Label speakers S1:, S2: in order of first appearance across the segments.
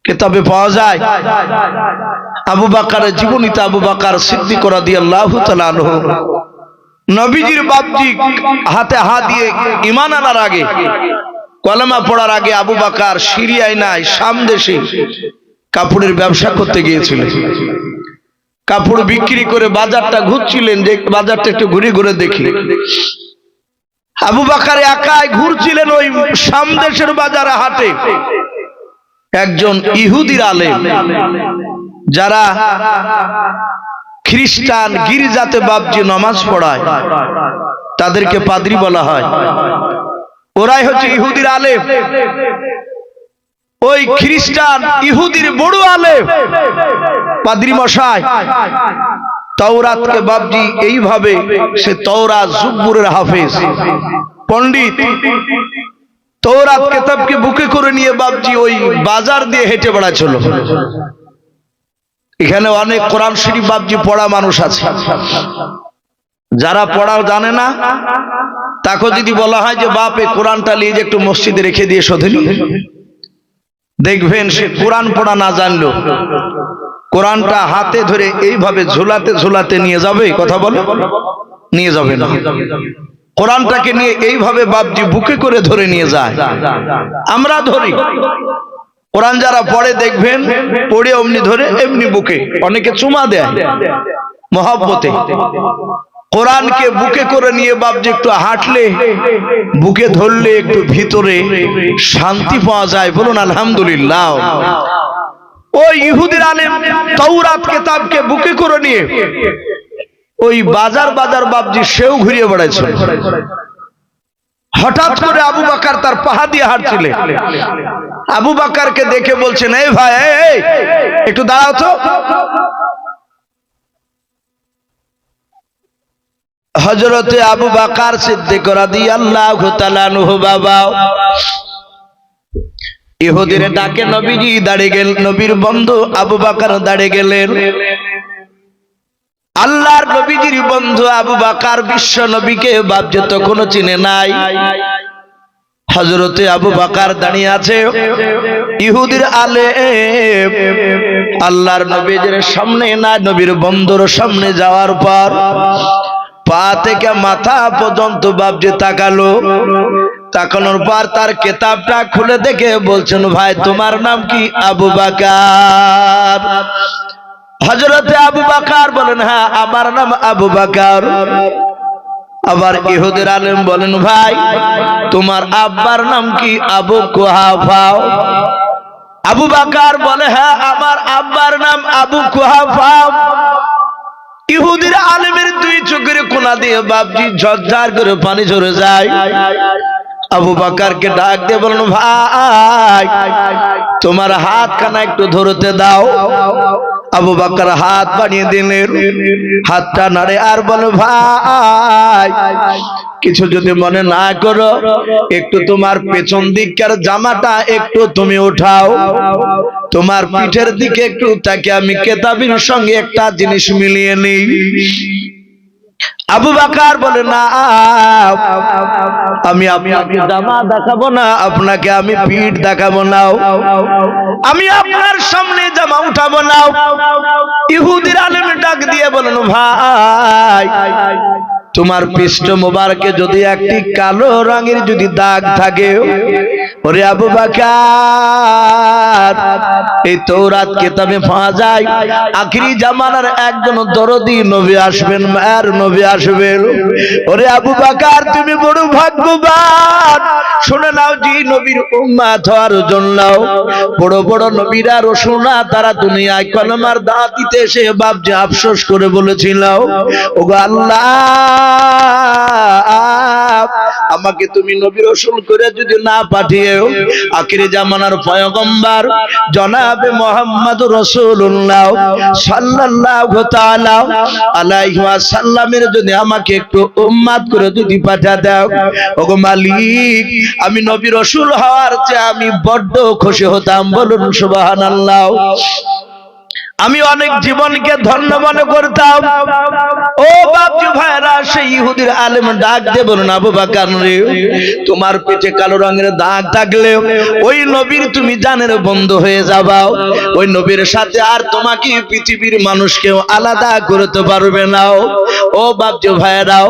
S1: কিতাবে পাওয়া যায়। আবু বকরের জীবনীতে আবু বকর সিদ্দিক রাদিয়াল্লাহু তাআলা আনহু নবীজির বাপজি হাতে হাত দিয়ে ঈমান আনার আগে, কলেমা পড়ার আগে আবু বকর সিরিয়ায় নাই শাম দেশে কাপড়ের ব্যবসা করতে গিয়েছিলেন। কাপড় বিক্রি করে বাজারটা ঘুরছিলেন, যে বাজারটা একটু ঘুরে ঘুরে দেখি। আবু বকর একাই ঘুরছিলেন ওই শাম দেশের বাজারে হাটে। একজন ইহুদির আলেম, যারা খ্রিস্টান গির্জাতে বাপজি নামাজ পড়ায় তাদেরকে পাদ্রী বলা হয়, ওরাই হচ্ছে ইহুদির আলেম। ওই খ্রিস্টান ইহুদির বড় আলেম পাদ্রী মশাই তাওরাতকে বাপজি এইভাবে, সে তাওরাত জুব্বুরের হাফেজ পণ্ডিত, তাওরাত কিতাবকে বুকে করে নিয়ে বাপজি ওই বাজার দিয়ে হেঁটে বেড়াচ্ছিল। এখানে অনেক কোরআন শরীফ বাপজি পড়া মানুষ আছে, যারা পড়াও জানে না তাকে যদি বলা হয় যে বাপ এই কোরআনটা নিয়ে যে একটু মসজিদে রেখে দিয়ে শোধেনি, দেখবেন সে কোরআন পড়া না জানলো কোরআনটা হাতে ধরে এইভাবে ঝোলাতে ঝোলাতে নিয়ে যাবে। কথা বলে নিয়ে যাবে না, কোরআনটাকে নিয়ে এইভাবে বাপজি বুকে করে ধরে নিয়ে যায়। আমরা ধরি, কোরআন যারা পড়ে দেখবেন পড়ে অমনি ধরে এমনি বুকে, অনেকে চুমা দেয় মহব্বতে। কোরআনকে বুকে করে নিয়ে বাপজি একটু হাঁটলে, বুকে ধরলে একটু ভিতরে শান্তি পাওয়া যায়। বলুন আলহামদুলিল্লাহ। ওই ইহুদির আলেম তাওরাত কিতাবকে বুকে করে নিয়ে ওই বাজার বাজার বাপজি সেও ঘুরিয়ে বেড়াইছে। হঠাৎ করে আবু বকর তার পাহা দিয়ে হাঁটছিলেন। আবু বকরকে দেখে বলছেন, এই ভাই একটু দাঁড়াও তো। হযরতে আবু বকর সিদ্দিক রাদিয়াল্লাহু তাআলা আনহু বাবা ইহুদির ডাকে নবীজি দাঁড়িয়ে গেলেন, নবীর বন্ধু আবু বকর দাঁড়িয়ে গেলেন। আল্লাহর নবীজির বন্ধু আবু বকর বিশ্ব নবীকে বাপজি তখনো চিনে নাই। হযরতে আবু বকর দাঁড়িয়ে আছে, ইহুদির আলেম আল্লাহর নবীজির সামনে না, নবীর বন্ধুর সামনে যাওয়ার পর পা থেকে মাথা পর্যন্ত বাপজি তাকালো। তাকানোর পর তার কিতাবটা খুলে দেখে বলছেন, ভাই তোমার নাম কি? আবু বকর। হযরতে আবু বকর বলেন, হ্যাঁ আমার নাম আবু বকর। আবার ইহুদির আলেম বলেন, ভাই তোমার আব্বার নাম কি? আবু কুহাফা। আবু বকর বলে, হ্যাঁ আমার আব্বার নাম আবু কুহাফা। ইহুদির আলেমের দুই চোখের কোনা দিয়ে বাপজি ঝরঝর করে পানি ঝরে যায়। আবু বকরকে ডাক দিয়ে বলেন, ভাই তোমার হাত খানা একটু ধরতে দাও। আবু বকর হাত বাড়িয়ে দিলেন, হাতটা নাড়ে আর বলে, ভাই কিছু যদি মনে না করো একটু তোমার পেছন দিককার জামাটা একটু তুমি উঠাও, তোমার পিঠের দিকে একটু তাকে আমি কিতাবের সঙ্গে একটা জিনিস মিলিয়ে নিই। আবু বকর বলে, না আমি আপনাকে জামা দেখাবো না, আপনাকে আমি পিঠ দেখাবো না, আমি আপনার সামনে জামা উঠাবো না। ইহুদির আলেম ডাক দিয়ে বলেন, ভাই তোমার পৃষ্ঠ মোবারকে যদি একটি কালো রঙের যদি দাগ থাকে, ওরে আবু বকর এই তাওরাত কিতাবে পাওয়া যায় আখিরি জামানার একজন দরদি নবী আসবেন, মায়ের নবী আসবেন। ওরে আবু বকর তুমি বড় ভাগ্যবান। শুনে নাও, যে নবীর উম্মত হওয়ার জন্য বড় বড় নবীরা রসুনা তারা দুনিয়ায় কলমার দাওয়াত দিতে এসে বাপজি আফসোস করে বলেছিল, ওগো আল্লাহ আমাকে তুমি নবী রাসূল করে যদি না পাঠিয়েও আখিরি জামানার পয়গম্বর জনাবে মুহাম্মদুর রাসূলুল্লাহ সাল্লাল্লাহু তাআলা আলাইহি ওয়াসাল্লামের যদি আমাকে একটু উম্মত করে যদি পাঠা দাও, ওগো মালিক আমি নবী রাসূল হওয়ার চেয়ে আমি বড্ড খুশি হতাম। বলুন সুবহানাল্লাহ। আমি অনেক জীবনকে ধন্য মনে করতাম। ও বাপজি ভাইরা, সেই ইহুদির আলেম ডাক দিয়ে বলুন, আবু বকর রে, তোমার পেটে কালো রঙের দাগ থাকলে ওই নবীর তুমি জানের বন্ধু হয়ে যাবা। ওই নবীর সাথে আর তোমাকে পৃথিবীর মানুষ কেউ আলাদা করতে পারবে না। ও বাপজি ভাইরাও,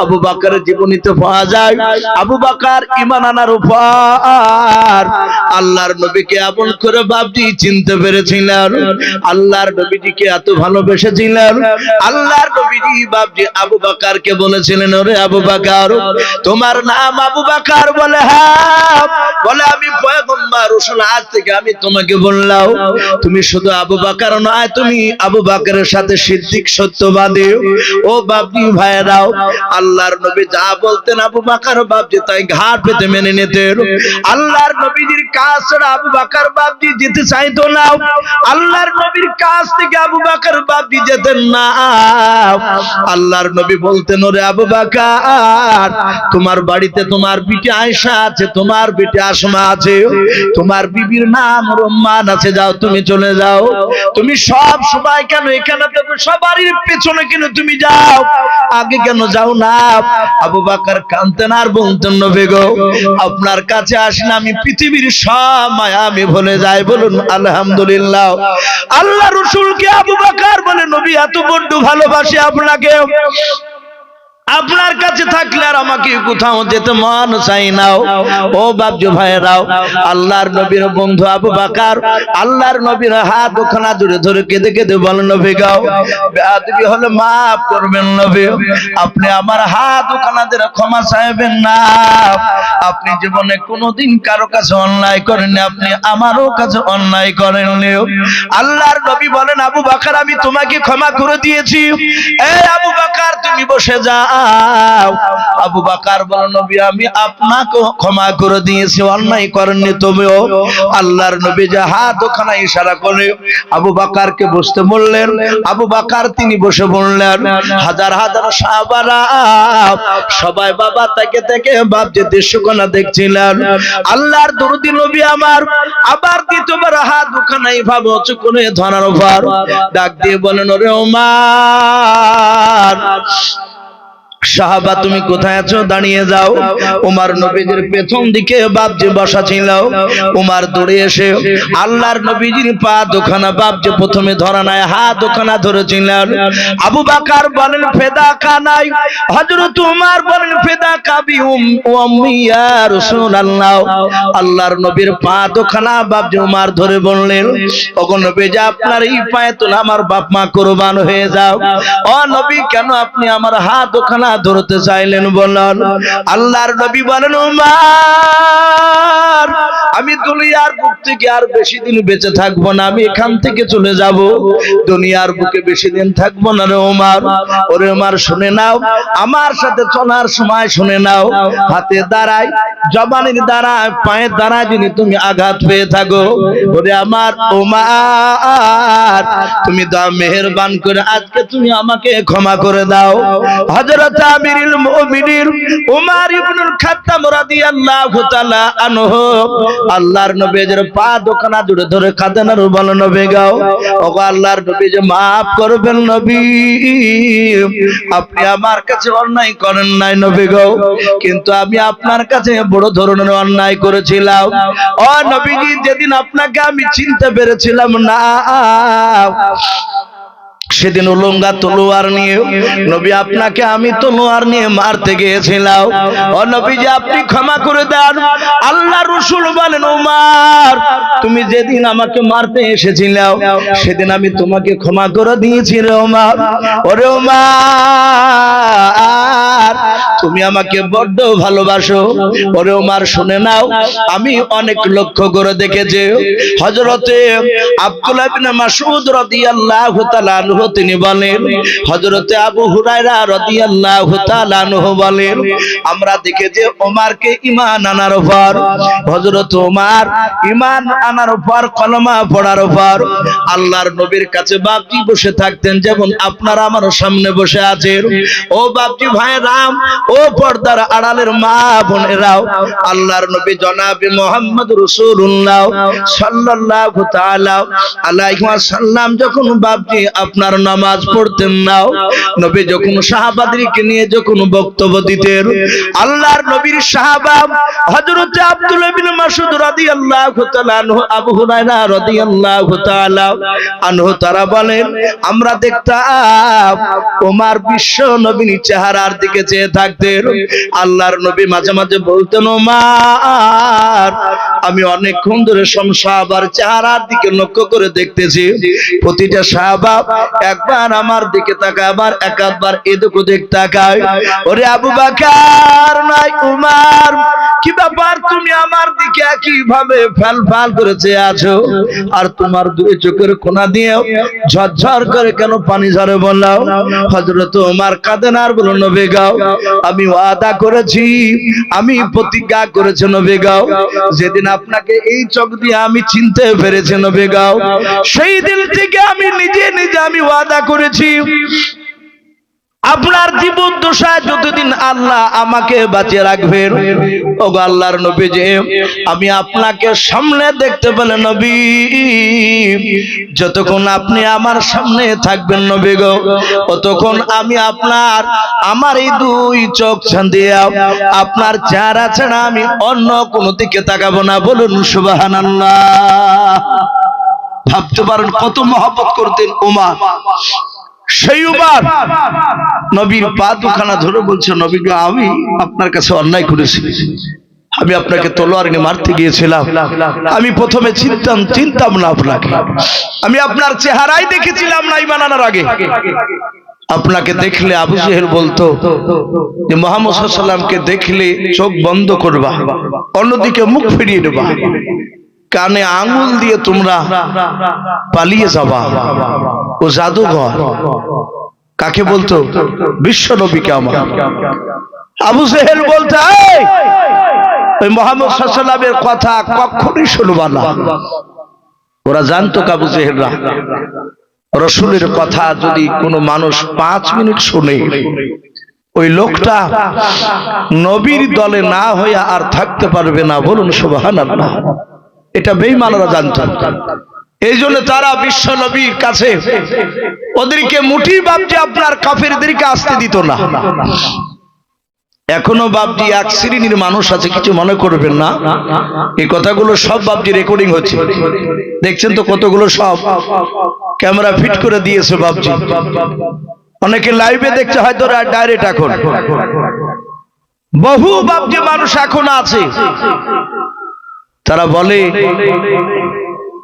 S1: আবু বকরের জীবনীতে পাওয়া যায় আবু বকর ঈমান আনার উপর আল্লাহর নবীকে আপন করে বাপজি চিনতে পেরেছিলেন। আল্লাহর নবীজিকে এত ভালোবেসেছিলেন। আল্লাহর নবীজি বাপজি আবু বকরকে বলেছিলেন, ওরে আবু বকর, তোমার নাম আবু বকর? বলে হ্যাঁ। বলে আমি পয়গম্বর রাসূল, আজ থেকে আমি তোমাকে বললাম তুমি শুধু আবু বকর নয়, তুমি আবু বকরের সাথে সিদ্দিক সত্যবাদী। ও বাপজি ভাইরাও, আল্লাহর নবী যা বলতেন আবু বকর বাপজি তাই ঘাট পেতে মেনে নিতেন। আল্লাহর নবীজির কাছ ছাড়া আবু বকর বাপজি যেতে চাইতো না। আল্লাহর নবীর কাছ থেকে আবু বকর বাপজি যেতেন না। আল্লাহর নবী বলতেন, ওরে আবু বকর, তোমার বাড়িতে তোমার বিটি আয়েশা আছে, তোমার বিটি আসমা আছে, তোমার বিবির নাম রুম্মান আছে, যাও তুমি চলে যাও। তুমি সব সময় কেন এখানে থাকো? সবারই পেছনে কেন তুমি যাও, আগে কেন যাও না? আবু বকর কাঁদতেন আর বলতেন, নবী গো, আপনার কাছে আসলে আমি পৃথিবীর সব মায়া আমি ভুলে যাই। বলুন আলহামদুলিল্লাহ। আল্লাহ রাসূলকে আবু বকর বলে, নবী এত বড় ভালোবাসে আপনাকে, আপনার কাছে থাকলে আর আমাকে কোথাও যেতে মন চাই না। ও বাপজি ভাইরাও, আল্লাহর নবীর বন্ধু আবু বকর আল্লাহর নবীর হাত দুখানা জুড়ে ধরে কেঁদে কেঁদে বলেন, নবী গো, বেয়াদবি হলে মাফ করবেন নবী, আপনি আমার হাত দুখানা ধরে ক্ষমা চাইবেন না। আপনি জীবনে কোনোদিন কারো কাছে অন্যায় করেননি, আপনি আমারও কাছে অন্যায় করেননি। আল্লাহর নবী বলেন, আবু বকর আমি তোমাকে ক্ষমা করে দিয়েছি, এই আবু বকর তুমি বসে যাও। আবু বকর বলেন, নবী আমি আপনাকে ক্ষমা করে দিয়েছি, অন্যায় করেননি তুমিও। আল্লাহর নবী যে হাত ওখানে ইশারা করে আবু বকরকে বসতে বললেন, আবু বকর তিনি বসে বললেন। হাজার হাজার সাহাবারা সবাই বাবা থেকে থেকে বাপ যে দৃশ্যকোনা দেখছিলেন। আল্লাহর দরদি নবী আমার আবার দ্বিতীয়বার হাত ওখানে এইভাবে উঁচু করে ধরার পর ডাক দিয়ে বলেন, ওরে ওমর, সাহাবা তুমি কোথায় আছো? দাঁড়িয়ে যাও। ওমর নবীজির পেছন দিকে বাপজি বসা ছিল। ওমর দৌড়ে এসে আল্লাহর নবীজির পা দুখানা বাপজি প্রথমে ধরা নাই, হাত দুখানা ধরেছিলেন। আবু বকর বলেন, ফেদা কানাই। হযরত ওমর বলেন, ফেদা কাবি উম্মি ইয়া রাসূলুল্লাহ। আল্লাহর নবীর পা দুখানা বাপজি ওমর ধরে বললেন, ওগো নবীজি, আপনার এই পায়ে তোলা আমার বাপ মা কুরবান হয়ে যাও। ও নবী, কেন আপনি আমার হাত দুখানা ধরতে চাইলেন বলেন? আল্লাহর নবী বলেন, ওমর, আমি দুনিয়ার বুক থেকে আর বেশি দিন বেঁচে থাকবো না, আমি এখান থেকে চলে যাব, দুনিয়ার বুকে বেশি দিন থাকবো না রে ওমর। ওরে ওমর শুনে নাও, আমার সাথে চলার সময় শুনে নাও, হাতে দাঁড়ায়, জবানের দ্বারায়, পায়ের দ্বারায় যদি তুমি আঘাত পেয়ে থাকো, ওরে আমার ওমর, তুমি দাও মেহেরবান করে আজকে তুমি আমাকে ক্ষমা করে দাও। হযরত আমিরুল মুমিনিন উমর ইবনুল খাত্তাব রাদিয়াল্লাহু তাআলা আনহু আল্লাহর নবীর পা দুখানা জুড়ে ধরে কাঁদেন আর বলেন, নবী গো, ওগো আল্লাহর নবী, যে maaf করবেন নবী, আপনি আমার কাছে অন্যায় করেন নাই নবী গো, কিন্তু আমি আপনার কাছে বড় ধরনের অন্যায় করেছিলাম। ও নবীজি, যেদিন আপনাকে আমি চিনতে পেরেছিলাম না, সেদিন উলঙ্গা তলোয়ার নিয়ে নবী আপনাকে আমি তলোয়ার নিয়ে মারতে গিয়েছিলাম। ও নবীজি, আপনি ক্ষমা করে দেন। আল্লাহ রাসূল বলেন, ওমর, তুমি যেদিন আমাকে মারতে এসেছিলে সেদিন আমি তোমাকে ক্ষমা করে দিয়েছি রে ওমর। ওরে ওমর, তুমি আমাকে বড্ড ভালোবাসো। ওরে ওমর শুনে নাও, আমি অনেক লক্ষ্য করে দেখেছি, হযরতে আব্দুল্লাহ ইবনে মাসউদ রাদিয়াল্লাহু তাআলা আনহু তিনি বলেন, হযরতে আবু হুরায়রা রাদিয়াল্লাহু তাআলা আনহু বলেন, আমরা দেখেছি ওমরকে ঈমান আনার পর, হযরত ওমর ঈমান আনার পর, কলমা পড়ার পর আল্লাহর নবীর কাছে বাপজি বসে থাকতেন, যেমন আপনারা আমার সামনে বসে আছেন। ও বাপজি ভাইরাম, ও পর্দার আড়ালের মা বোনেরাও, আল্লাহর নবী জনাবে মুহাম্মদ রাসূলুল্লাহ সাল্লাল্লাহু তাআলা আলাইহি ওয়াসাল্লাম যখন বাপজি আপনার নামাজ পড়তেন না, নবী যখন সাহাবাদেরকে নিয়ে যখন বক্তব্য দিতেন, আল্লাহর নবীর সাহাবা হযরত আব্দুল্লাহ বিন মাসউদ রাদিয়াল্লাহু তাআলা আনহু, আবু হুরায়রা রাদিয়াল্লাহু তাআলা আনহু তারা বলেন, আমরা দেখতাম ওমর বিশ্ব নবীর চেহারার দিকে চেয়ে থাকতেন। আল্লাহর নবী মাঝে মাঝে বলতেন, ওমর আমি অনেকক্ষণ ধরে সব সাহাবার চেহারার দিকে লক্ষ্য করে দেখতেছি, প্রতিটা সাহাবা একবার আমার দিকে তাকায়, আবার একবার এদিকে দেখ তাকায়। ওরে আবু বকর নাই উমর, কি ব্যাপার তুমি আমার দিকে কিভাবে ফাল ফাল করে চেয়ে আছো, আর তোমার দুই চোখের কোনা দিয়ে ঝরঝর করে কেন পানি ঝরে বললাম? হযরত ওমর কাঁদেন আর বলল, নবী গো আমি ওয়াদা করেছি, আমি প্রতিজ্ঞা করেছি নবী গো, যেদিন আপনাকে এই চোখ দিয়ে আমি চিনতে পেরেছি নবী গো, সেই দিন থেকে আমি নিজে নিজে আমি ওয়াদা করেছি আপনার জীবন দশায় যতদিন আল্লাহ আমাকে বাঁচিয়ে রাখবেন, ওগো আল্লাহর নবী যে আমি আপনাকে সামনে দেখতে পেলে নবী, যতক্ষণ আপনি আমার সামনে থাকবেন নবী গো, ততক্ষণ আমি আপনার আমার এই দুই চোখ ছাড়িয়ে আপনার চেহারা ছাড়া আমি অন্য কোনো দিকে তাকাবো না। বলুন সুবহানাল্লাহ। ভাবতে পারেন কত মহব্বত করতেন ওমর। সেই ওমর নবীর পা দুখানা ধরে বলছে, নবী গো আমি আপনার কাছে অন্যায় করেছি, আমি আপনাকে তলোয়ার নিয়ে মারতে গিয়েছিলাম, আমি প্রথমে চিনতাম না আপনাকে, আমি আপনার চেহারাই দেখেছিলাম না ঈমান আনার আগে। আপনাকে দেখলে আবু জেহেল বলতো যে মুহাম্মদ সাল্লাল্লাহু আলাইহি ওয়াসাল্লামকে দেখলে চোখ বন্ধ করবা, অন্যদিকে মুখ ফিরিয়ে দেবা, কানে আঙ্গুল দিয়ে তোমরা পালিয়ে যাবা, ও জাদুঘর। কাকে বলতো? বিশ্ব নবীকে। আমার আবু জেহেল বলতো, ওই মুহাম্মদ সাল্লাল্লাহু আলাইহি ওয়াসাল্লামের কথা কখনোই শুনবা না। ওরা জানতো আবু জেহেলরা রাসূলের কথা যদি কোনো মানুষ 5 মিনিট শুনে, ওই লোকটা নবীর দলে না হয়ে আর থাকতে পারবে না। বলুন সুবহানাল্লাহ। এটা বেঈমানরা জানতো, এই জন্য তারা বিশ্ব নবীর কাছে ওদেরকে মুঠি বাপজি আপনার কাফেরদেরকে আসতে দিত না। এখনো বাপজি এক শ্রেণীর মানুষ আছে, কিছু মনে করবেন না, এই কথাগুলো সব বাপজি রেকর্ডিং হচ্ছে, দেখছেন তো কতগুলো সব ক্যামেরা ফিট করে দিয়েছে বাপজি, অনেকে লাইভে দেখছে হয়তো ডাইরেক্ট। এখন বহু বাপজি মানুষ এখন আছে, তারা বলে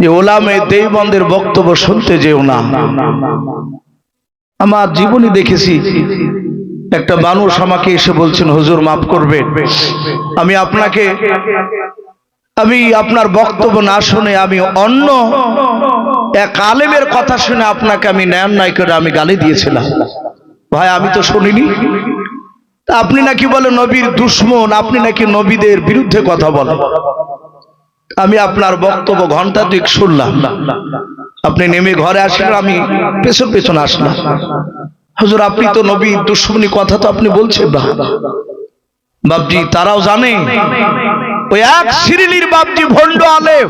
S1: যে ওলামে দেওবন্দের বক্তব্য শুনতে যেও না। আমার জীবনে দেখেছি একটা মানুষ আমাকে এসে বলছেন, হুজুর মাফ করবেন, আমি আপনার বক্তব্য না শুনে আমি অন্য এক আলেমের কথা শুনে আপনাকে আমি ন্যায় করে আমি গালি দিয়েছিলাম। ভাই আমি তো শুনিনি। তা আপনি নাকি বলে নবীর দুশমন, আপনি নাকি নবীদের বিরুদ্ধে কথা বলেন। আমি আপনার বক্তব্য ঘন্টা 2 শুনলাম, আপনি নেমে ঘরে আসলেন, আমি পেছন পেছন আসলাম। হুজুর আপনি তো নবীর দুশমনী কথা তো আপনি বলছেন না। বাপজি তারাও জানে, ওই এক শ্রেণীর বাপজি ভণ্ড আলেম,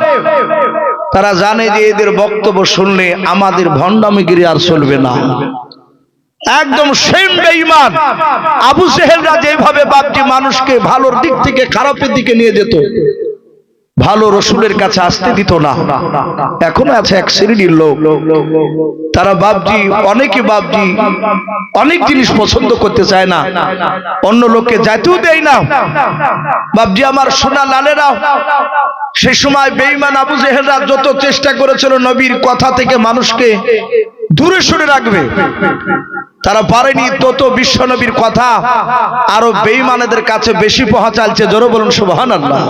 S1: তারা জানে যে এদের বক্তব্য শুনলে আমাদের ভণ্ডামিগিরি আর চলবে না। একদম সেম বেঈমান আবু জেহেলরা যেভাবে বাপজি মানুষকে ভালোর দিক থেকে খারাপের দিকে নিয়ে যেত, ভালো রসুলের কাছে আসতে দিত না। এখনো আছে এক শ্রেণীর লোক, তারা বাপজি অনেকে বাপজি অনেক জিনিস পছন্দ করতে চায় না, অন্য লোককে যাইতেও দেয় না। বাপজি আমার সোনা লালেরা, সেই সময় বেঈমান আবু জেহেলরা যত চেষ্টা করেছিল নবীর কথা থেকে মানুষকে দূরে সরে রাখবে, তারা পারেনি। তত বিশ্ব নবীর কথা আরো বেঈমানদের কাছে বেশি পৌঁছাচ্ছে। জোরে বলুন সুবহানাল্লাহ।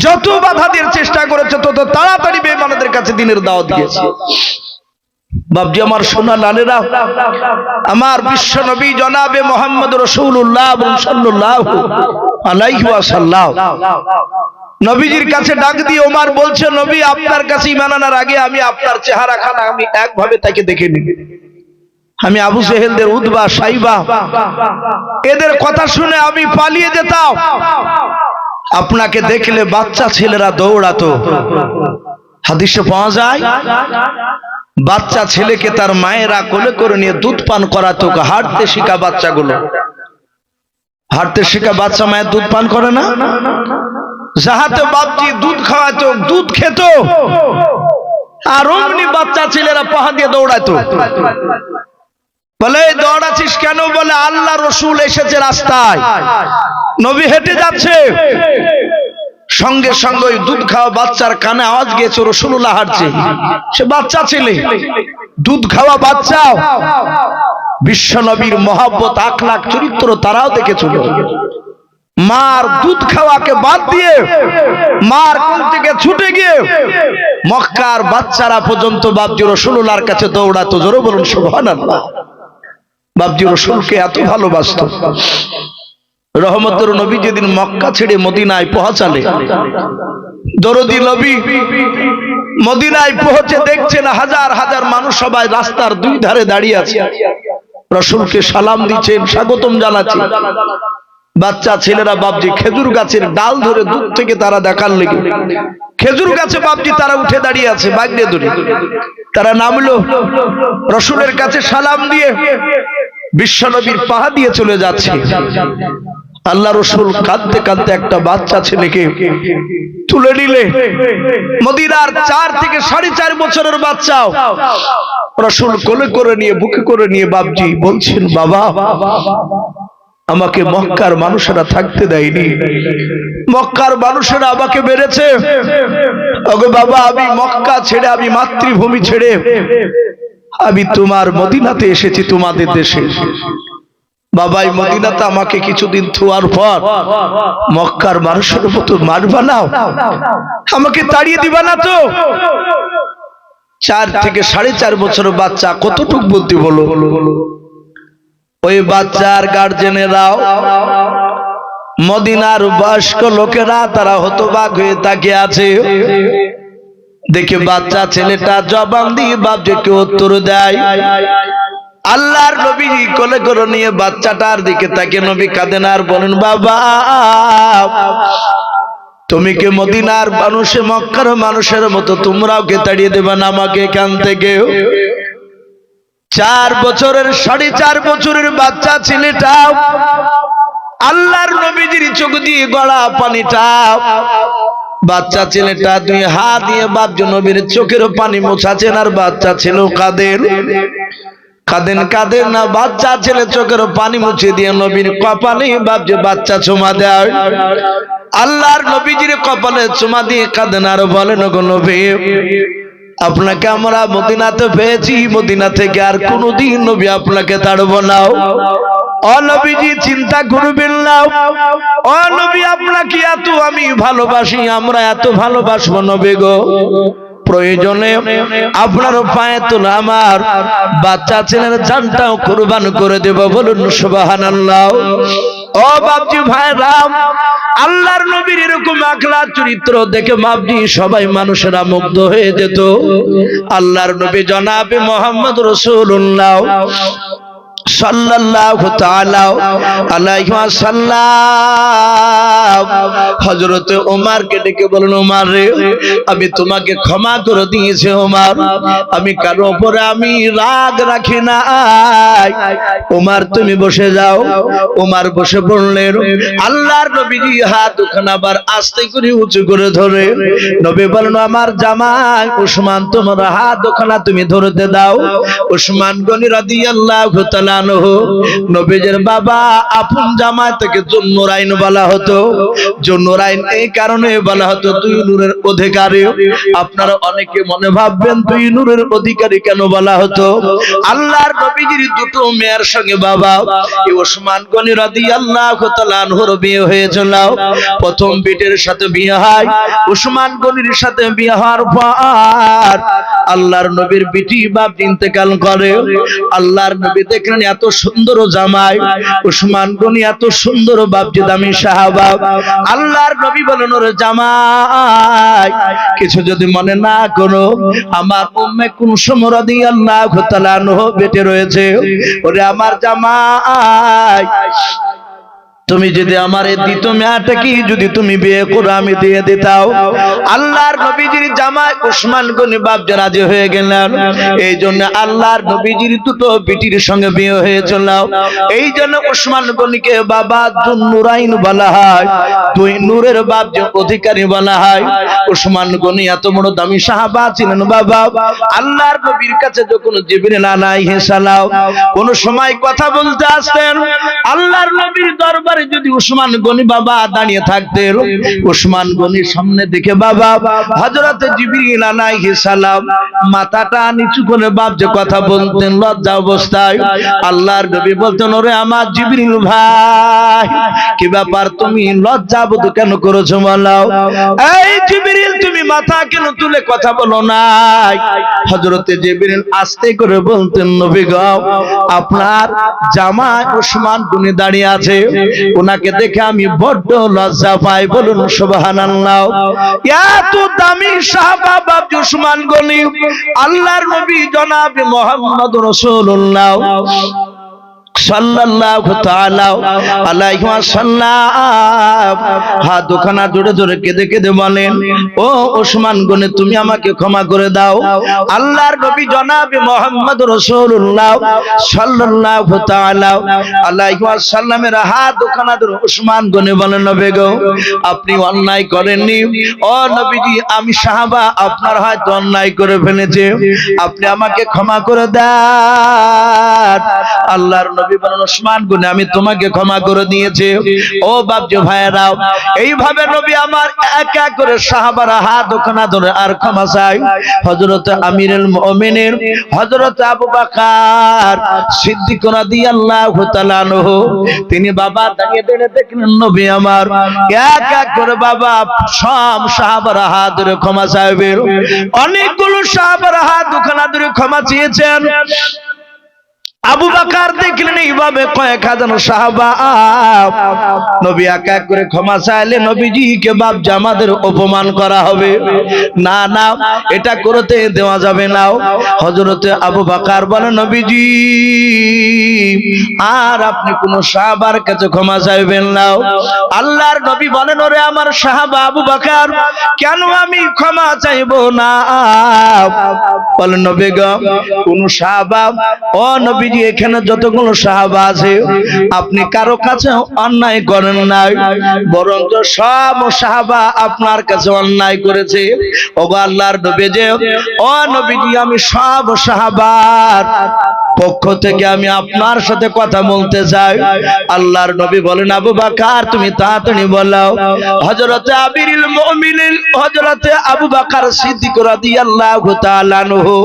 S1: যত বাধা দিয়ে চেষ্টা করেছে তত তাড়াতাড়ি বেঈমানদের কাছে দ্বীনের দাওয়াত দিয়েছে। বাপজি আমার সোনা লালেরা, আমার বিশ্ব নবী জনাবে মুহাম্মদ রাসূলুল্লাহ সাল্লাল্লাহু আলাইহি ওয়াসাল্লাম নবীজির কাছে ডাক দিয়ে ওমর বলছে, নবী আপনার কাছে ঈমান আনার আগে আমি আপনার চেহারা খানা আমি একভাবে তাকে দেখিনি, আমি আবু জেহেলদের উতবা সাইবা এদের কথা শুনে আমি পালিয়ে যেতাম। আপনাকে দেখলে বাচ্চা ছেলেরা দৌড়াতো। হাদিসে পাওয়া যায় বাচ্চা ছেলেকে তার মায়েরা কোলে করে নিয়ে দুধ পান করাতো। হাঁটতে শিখা বাচ্চাগুলো, হাঁটতে শিখা বাচ্চা মায়ের দুধ পান করে না? যাহাতে বাপজি দুধ খাওয়াতো, দুধ খেত, আর অমনি বাচ্চা ছেলেরা পাহা দিয়ে দৌড়াতো। বলে দৌড়াচ্ছিস কেন? বলে আল্লাহ রসুল এসেছে রাস্তায়, নবী হেঁটে যাচ্ছে, সঙ্গে সঙ্গে ওই দুধ খাওয়া বাচ্চার কানে আওয়াজ গিয়েছে রসুল্লাহ হাঁটছে। সে বাচ্চা ছেলে, দুধ খাওয়া বাচ্চা, বিশ্ব নবীর মহব্বত আখলাক চরিত্র তারাও দেখেছিল। মার দুধ খাওয়াকে বাদ দিয়ে মার কোল থেকে ছুটে গিয়ে মক্কার বাচ্চারা পর্যন্ত বাপজি রসুল্লাহর কাছে দৌড়াতো। জোরে বলুন সুবহানাল্লাহ। বাপজি রসুলকে এত ভালোবাসতো। রহমতের নবী যেদিন মক্কা ছেড়ে মদিনায় পৌঁছালে, দরদি নবী মদিনায় পৌঁছে দেখছেন হাজার হাজার মানুষ সবাই রাস্তার দুই ধারে দাঁড়িয়ে আছে, রসুলকে সালাম দিচ্ছেন, স্বাগতম জানাচ্ছেন। বাচ্চা ছেলেরা বাপজি খেজুর গাছের ডাল ধরে দূর থেকে তারা দেখার লেগে, খেজুর গাছে বাপজি তারা উঠে দাঁড়িয়ে আছে, বাগড়ে ধরে তারা নামলো, রসুলের কাছে সালাম দিয়ে বিশ্বনবীর পাহা দিয়ে চলে যাচ্ছে। আল্লাহ রসুল কাঁদতে কাঁদতে একটা বাচ্চা ছেলেকে তুলে নিলে, মদিনার 4 থেকে 4.5 বছরের বাচ্চাও রসুল কোলে করে নিয়ে বুকে করে নিয়ে বাপজি বলছেন, বাবা আমাকে মক্কার মানুষেরা থাকতে দেয়নি, মক্কার মানুষেরা আমাকে মেরেছে। ওগো বাবা, আমি মক্কা ছেড়ে, আমি মাতৃভূমি ছেড়ে আমি তোমার মদিনাতে এসেছি, তোমাদের দেশে। বাবাই মদিনাতে আমাকে কিছুদিন থুয়ার পর মক্কার মানুষের মতো মারবা না, আমাকে তাড়িয়ে দিবা না তো? 4 থেকে 4.5 বছরের বাচ্চা কতটুক বলতে বলো? ওই বাচ্চার গার্জেনেরাও মদিনার বয়স্ক লোকেরা তারা হতবাক হয়ে তাকিয়ে আছে। দেখে বাচ্চা ছেলেটা জবান দিয়ে বাপজিকে উত্তর দেয়। আল্লাহর নবী কোলে করে নিয়ে বাচ্চাটার দিকে তাকিয়ে নবী কাঁদেন আর বলেন, বাবা তুমি কি মদিনার মানুষে মক্কার মানুষের মতো তোমরাও কে তাড়িয়ে দেবে না আমাকে এখান থেকে? 4 বছরের 4.5 বছরের বাচ্চা ছেলেটা আল্লাহর নবীজির চোখ দিয়ে গড়া পানিটা, বাচ্চা ছেলেটা 2 হাত দিয়ে বাপজি নবীর চোখের পানি মোছাছেন, আর বাচ্চা ছেলে কাঁদেন কাঁদেন কাঁদেন না, বাচ্চা ছেলে চোখের পানি মুছে দিয়ে নবীর কপালে বাপজি বাচ্চা চুমা দেয়। আল্লাহর নবীজির কপালে চুমা দিয়ে কাঁদেন আর বলেন, গো নবী আপনাকে আমরা মদিনাতে পেয়েছি, মদিনা থেকে আর কোনদিন নবী আপনাকে তাড়ব না। ও নবীজি চিন্তা করবেন না, ও নবী আপনাকে এত আমি ভালোবাসি, আমরা এত ভালোবাসবো নবী গো, প্রয়োজনে আপনার পায়ে তোলা আমার বাচ্চা ছেলের জানটাও কুরবান করে দেব। বলুন সুবহানাল্লাহ। ও বাপজি ভাইরা, আল্লাহর নবীর এরকম আখলাক চরিত্র দেখে বাপজি সবাই মানুষেরা মুগ্ধ হয়ে যেত। আল্লাহর নবী জনাবে মুহাম্মদ রাসূলুল্লাহ সাল্লাল্লাহু তাআলা আলাইহি ওয়াসাল্লাম হযরত ওমরকে ডেকে বলেন, ওমর রে আমি তোমাকে ক্ষমা করে দিয়েছি ওমর, আমি কারো উপরে আমি রাগ রাখি না। ওমর তুমি বসে যাও। ওমর বসে পড়লেন। আল্লাহর নবীজি হাত দুখানা আবার আস্তে করে উঁচু করে ধরে নবী বলেন, আমার জামাই উসমান তোমার হাত দুখানা তুমি ধরতে দাও। উসমান গনি রাদিয়াল্লাহু তাআলা নবীজির বাবা আপন জামাই থেকে জুন্নুরাইন বলা হতো। জুন্নুরাইন এই কারণে বলা হতো তুই নূরের অধিকারী। আপনারা অনেকে মনে ভাববেন তুই নূরের অধিকারী কেন বলা হতো? আল্লাহর নবীজির 2 মেয়ের সঙ্গে বাবা ওসমান গনি রাদিয়াল্লাহু তাআলা আনহুর বিয়ে হয়েছিল। প্রথম বিটের সাথে বিয়ে হয়, ওসমান গনির সাথে বিয়ে হওয়ার পর আল্লাহর নবীর বিটি বাপ ইন্তেকাল করে। আল্লাহর নবী দেখলেন এত সুন্দর জামাই উসমান গনি, এত সুন্দর বাপজি দামি সাহাবা। আল্লাহর নবী বলেন, ওরে জামাই কিছু যদি মনে না করো, আমার উম্মে কুলসুম রাদিয়াল্লাহু তাআলা আনহা বেঁচে রয়েছে। ওরে আমার জামাই, তুমি যদি আমার এই দ্বিতীয় মেয়াটা কি যদি তুমি বিয়ে করো আমি দিয়ে দিতাও। আল্লাহর নবীজির জামাই উসমান গনি বাপ রাজি হয়ে গেলেন। এই জন্য আল্লাহর নবীজির দুটো বিটির সঙ্গে বিয়ে হয়েছিল। এই জন্য উসমান গনিকে বাবা দুন্নুরাইন বলা হয়, দুই নূরের বাপ যে অধিকারী বলা হয়। উসমান গনি এত বড় দামি সাহাবা ছিলেন বাবা। আল্লাহর নবীর কাছে যখন জিবরিল আলাইহিস সালাম কোন সময় কথা বলতে আসতেন, আল্লাহর নবীর দরবার যদি উসমান গনি বাবা দাঁড়িয়ে থাকতেন, উসমান গনির সামনে দেখে বাবা হযরত জিবরিল আলাইহিস সালাম মাথাটা নিচু করে বাপ যে কথা বলতেন লজ্জা অবস্থায়। আল্লাহর নবী বলতেন, ওরে আমার জিবরিল ভাই, কি ব্যাপার তুমি লজ্জা বোধ কেন করেছো বলো? এই জিবরিল তুমি মাথা কেন তুলে কথা বলো না? হযরত জিবরিল আস্তে করে বলতেন, নবী গো আপনার জামাই উসমান গনি দাঁড়িয়ে আছে, ওনাকে দেখে আমি বড্ড লজ্জা পাই। বলুন সুবহানাল্লাহ। এত দামি সাহাবা বাপ উসমান গনি, আল্লাহর নবী জনাবে মুহাম্মদ রাসূলুল্লাহ সাল্লাল্লাহু তাআলা আলাইহি ওয়াসাল্লাম হাত দুখানা জোরে জোরে কেঁদে কেঁদে বলেন, ও উসমান গনি তুমি আমাকে ক্ষমা করে দাও। আল্লাহর নবী জনাবে মুহাম্মদ রাসূলুল্লাহ সাল্লাল্লাহু তাআলা আলাইহি ওয়াসাল্লামের হাত দুখানা ধরে উসমান গনি বলেন, নবী গো আপনি অন্যায় করেননি। ও নবীজি আমি সাহাবা আপনার হয়তো অন্যায় করে ফেলেছে, আপনি আমাকে ক্ষমা করে দেন। আল্লাহর নবী বলেন, উসমান গনি আমি তোমাকে ক্ষমা করে দিয়েছি। ও বাপজি ভাইয়েরা, এইভাবে নবী আমার এক এক করে সাহাবারা হাত ওখানা ধরে আর ক্ষমা চাই। হযরত আমিরুল মুমিনিন হযরত আবু বকর সিদ্দিক রাদিয়াল্লাহু তাআলা আনহু তিনি বাবা দাঁড়িয়ে দাঁড়িয়ে দেখলেন নবী আমার এক এক করে বাবা সব সাহাবারা হাত ধরে ক্ষমা চাইবেন। অনেকগুলো সাহাবারা হাত ওখানা ধরে ক্ষমা চেয়েছেন। আবু বকর দেখলেন এইভাবে কয়েক হাজার সাহাবা নবী এক এক করে ক্ষমা চাইলে নবীজিকে বাপ জামাদের অপমান করা হবে, না না এটা করতে দেওয়া যাবে না। হযরতে আবু বকর বলেন, নবীজি আর আপনি কোন সাহাবার কাছে ক্ষমা চাইবেন না। আল্লাহর নবী বলেন, ওরে আমার সাহাবা আবু বকর কেন আমি ক্ষমা চাইবো না? বলেন, নবী গো কোন সাহাবা, ও নবী এখানে যতগুলো সাহাবা আছে আপনি কারো কাছে অন্যায় করেন নাই, বরঞ্চ সব সাহাবা আপনার কাছে অন্যায় করেছে। ওগো আল্লাহর নবী যে, ও নবীজি আমি সব সাহাবার পক্ষ থেকে আমি আপনার সাথে কথা বলতে চাই। আল্লাহর নবী বলেন, আবু বকর তুমি তাড়াতাড়ি বলো। হযরতে আমিরুল মুমিনিন হযরতে আবু বকর সিদ্দিক রাদিয়াল্লাহু তাআলা আনহু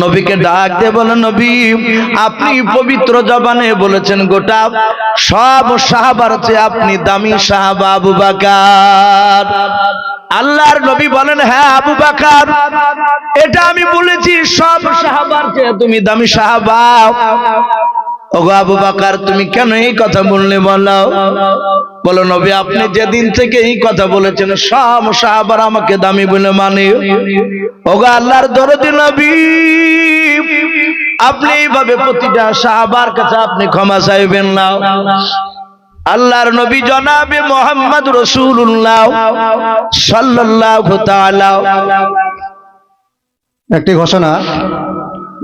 S1: নবীকে ডাক দিয়ে বলেন, নবী আপনি পবিত্র জবানে বলেছেন গোটা সব সাহাবার চেয়ে আপনি দামি সাহাবা আবু বকর। আল্লাহর নবী বলেন, হ্যাঁ আবু বকর এটা আমি বলেছি, সব সাহাবার চেয়ে তুমি দামি সাহাবা। ওগো আবু বকর তুমি কেন এই কথা বললে বলো? বলো নবী আপনি যেদিন থেকে এই কথা বলেছেন সব সাহাবারা আমাকে দামি বলে মানে। ওগো আল্লাহর দরদি নবী আপনি এইভাবে প্রতিটা সাহাবার কাছে আপনি ক্ষমা চাইবেন না। আল্লাহর নবী জনাবে মুহাম্মদ রাসূলুল্লাহ সাল্লাল্লাহু তাআলা।
S2: একটি ঘোষণা,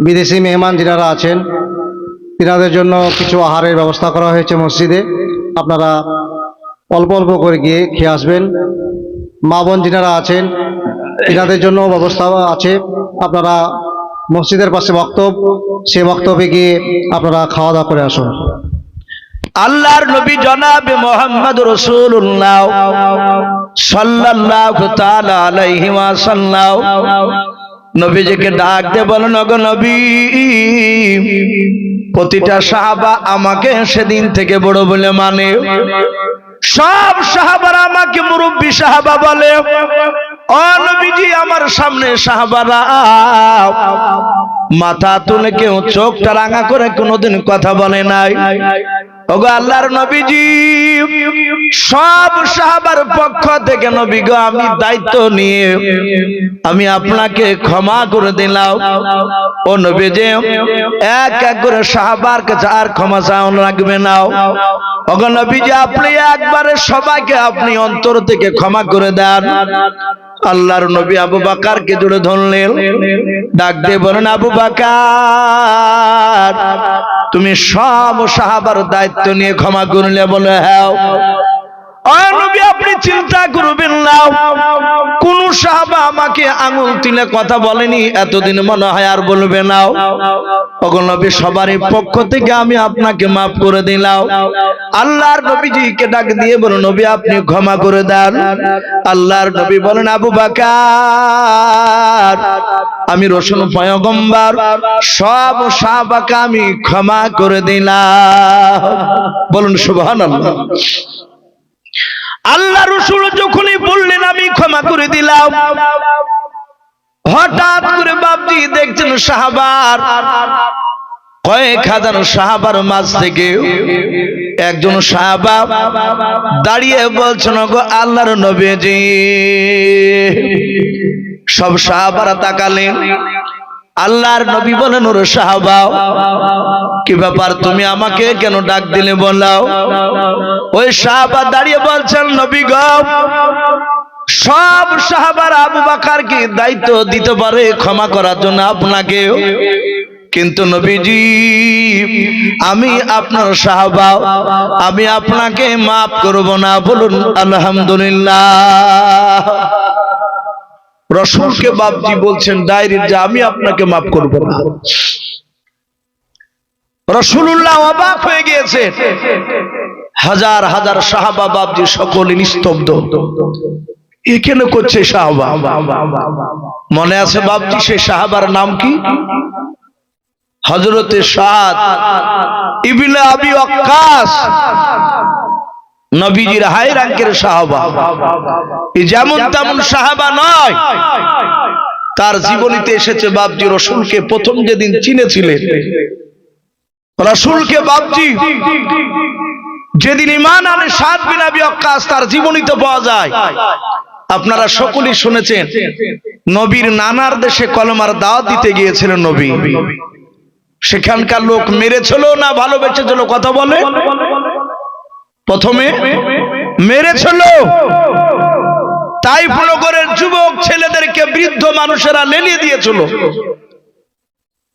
S2: বিদেশি মেহমান যারা আছেন তিনাদের জন্য কিছু আহারের ব্যবস্থা করা হয়েছে মসজিদে, আপনারা অল্প অল্প করে গিয়ে খেয়ে আসবেন। মা বোন যারা আছেন তিনাদের জন্য ব্যবস্থা আছে, আপনারা মসজিদের পাশে বক্তব্য, সে বক্তব্যে গিয়ে আপনারা খাওয়া দাওয়া করে আসুন।
S1: আল্লাহর নবী জনাবে মুহাম্মদ রাসূলুল্লাহ সাল্লাল্লাহু তাআলা আলাইহি ওয়াসাল্লাম নবীজিকে ডাক দিয়ে বলেন, ওগো নবী প্রতিটা সাহাবা আমাকে সেদিন থেকে বড় বলে মানে, সব সাহাবারা আমাকে মুরব্বী সাহাবা বলে। ও নবীজি আমার সামনে সাহাবারা মাথা তুলে কেউ চোখটা রাঙা করে কোনোদিন কথা বলে নাই। ওগো আল্লাহর নবীজি সব সাহাবার পক্ষ থেকে নবী গো আমি দায়িত্ব নিয়ে আমি আপনাকে ক্ষমা করে দিলাম। ও নবী যে এক এক করে সাহাবার কাছে আর ক্ষমা চাওয়া লাগবে না। ওগো নবীজি আপনি একবারে সবাইকে আপনি অন্তর থেকে ক্ষমা করে দেন। আল্লাহর নবী আবু বকরকে জোরে ধরলেন, ডাক দিয়ে বলেন আবু বকর তুমি সব সাহাবার দায়িত্ব নিয়ে ক্ষমা করলে? বলে হ্যাঁ। ও নবী আপনি চিন্তা করবেন না, কোন সাহাবা আমাকে আঙুল তুলে কথা বলেনি এতদিন, মনে হয় আর বলবে না। ওগো নবী সবারই পক্ষ থেকে আমি আপনাকে মাফ করে দিলাম। আল্লাহর নবীজিকে ডাক দিয়ে বলেন নবী আপনি ক্ষমা করে দেন। আল্লাহর নবী বলেন আবু বকর আমি রাসূল পয়গম্বর সব সাহাবাকে আমি ক্ষমা করে দিলাম। বলুন সুবহানাল্লাহ। আল্লাহ রাসূল যখনই বললেন আমি ক্ষমা করে দিলাম, হঠাৎ করে বাপজি দেখছেন সাহাবার কয়েক হাজার সাহাবার মাঝ থেকে একজন সাহাবা দাঁড়িয়ে বলছেন গো আল্লাহর নবীজি। সব সাহাবারা তাকালেন। আল্লাহর নবী বলেন ওরে সাহাবা কি ব্যাপার তুমি আমাকে কেন ডাক দিলে বলাও? ওই সাহাবা দাঁড়িয়ে বলছেন নবী গো সব সাহাবারা আবু বকরকে দায়িত্ব দিতে পারে ক্ষমা করার জন্য আপনাকে, কিন্তু নবীজি আমি আপনার সাহাবা আমি আপনাকে মাফ করব না। বলুন আলহামদুলিল্লাহ। রাসূলকে বাপজি বলছেন ডাইরেক্ট যে আমি আপনাকে মাফ করব না। রাসূলুল্লাহ অবাক হয়ে গিয়েছেন। হাজার হাজার সাহাবা বাপজি সকলে নিস্তব্ধ। এখানে করছে সাহাবা। মনে আছে বাপজি সেই সাহাবার নাম কি? হযরতে সাদ ইবনে আবি ওয়াক্কাস, নবীজির হাই র‍্যাঙ্কের সাহাবা। যেমন তেমন সাহাবা নয়, তার জীবনীতে এসেছে বাপজি রাসূলকে প্রথম যেদিন চিনেছিলেন, রাসূলকে বাপজি যেদিন ঈমান আনে সাদ বিন আবি ওয়াক্কাস তার জীবনীতে পাওয়া যায়। আপনারা সকলেই শুনেছেন নবীর নানার দেশে কলমার দাওয়াত দিতে গিয়েছিলেন নবী। সেখানকার লোক মেরেছিল না ভালোবেসেছিল? কথা বলে। প্রথমে মেরেছিল। তাইফ নগরের যুবক ছেলেদেরকে বৃদ্ধ মানুষেরা লেলিয়ে দিয়েছিল।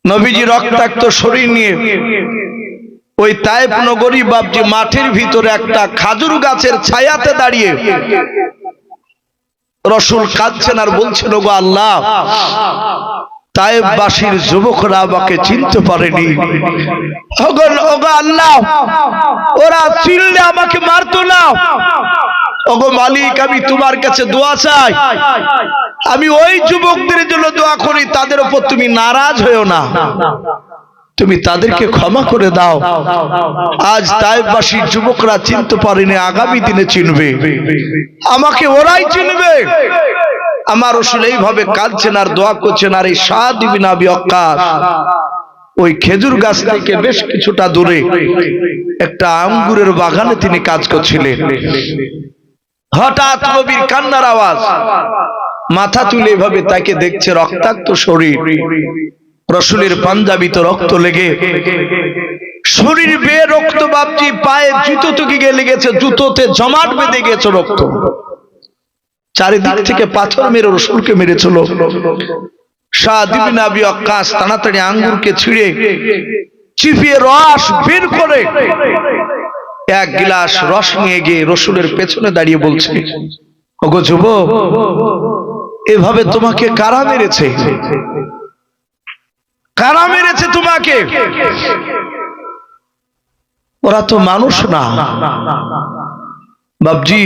S1: নবীজি রক্তাক্ত শরীর নিয়ে ওই তাইফ নগরী বাপজি মাঠের ভিতরে একটা খাজুর গাছের ছায়াতে দাঁড়িয়ে রাসূল কাঁদছেন আর বলছেন ওগো আল্লাহ তায়েফবাসীর যুবকরা আমাকে চিনতে পারেনি। ওগো আল্লাহ ওরা চিনলে আমাকে মারতো না। ওগো মালিক আমি তোমার কাছে দোয়া চাই, আমি ওই যুবকদের জন্য দোয়া করি তাদের উপর তুমি নারাজ হয়েও না, তুমি তাদেরকে ক্ষমা করে দাও। আজ তায়েফবাসীর যুবকরা চিনতে পারেনি, আগামী দিনে চিনবে, আমাকে ওরাই চিনবে। আমার রাসূল এইভাবে কাঁদছেন আর দোয়া করছেন। আর এই সাদ ইবনে আবি ওয়াক্কাস ওই খেজুর গাছ থেকে বেশ কিছুটা দূরে একটা আঙ্গুরের বাগানে তিনি কাজ করছিলেন। হঠাৎ নবীর কান্নার আওয়াজ, মাথা তুলে এভাবে তাকে দেখছে, রক্তাক্ত শরীর, রাসূলের পাঞ্জাবিতে রক্ত লেগে শরীর বেয়ে রক্ত বাপজি, পায়ে জুতো থেকে গিয়ে লেগেছে, জুতোতে জমাট বেঁধে গেছে রক্ত। চারিদিক থেকে পাথর মেরে রাসূলকে মেরেছিল। সাদ ইবনে আবি ওয়াক্কাস তাড়াতাড়ি আঙ্গুরকে ছিঁড়ে চিবিয়ে রস বের করে এক গ্লাস রস নিয়ে গিয়ে রাসূলের পেছনে দাঁড়িয়ে বলছে ওগো যুবক এভাবে তোমাকে কারা মেরেছে? কারা মেরেছে তোমাকে? ওরা তো মানুষ না বাপজি।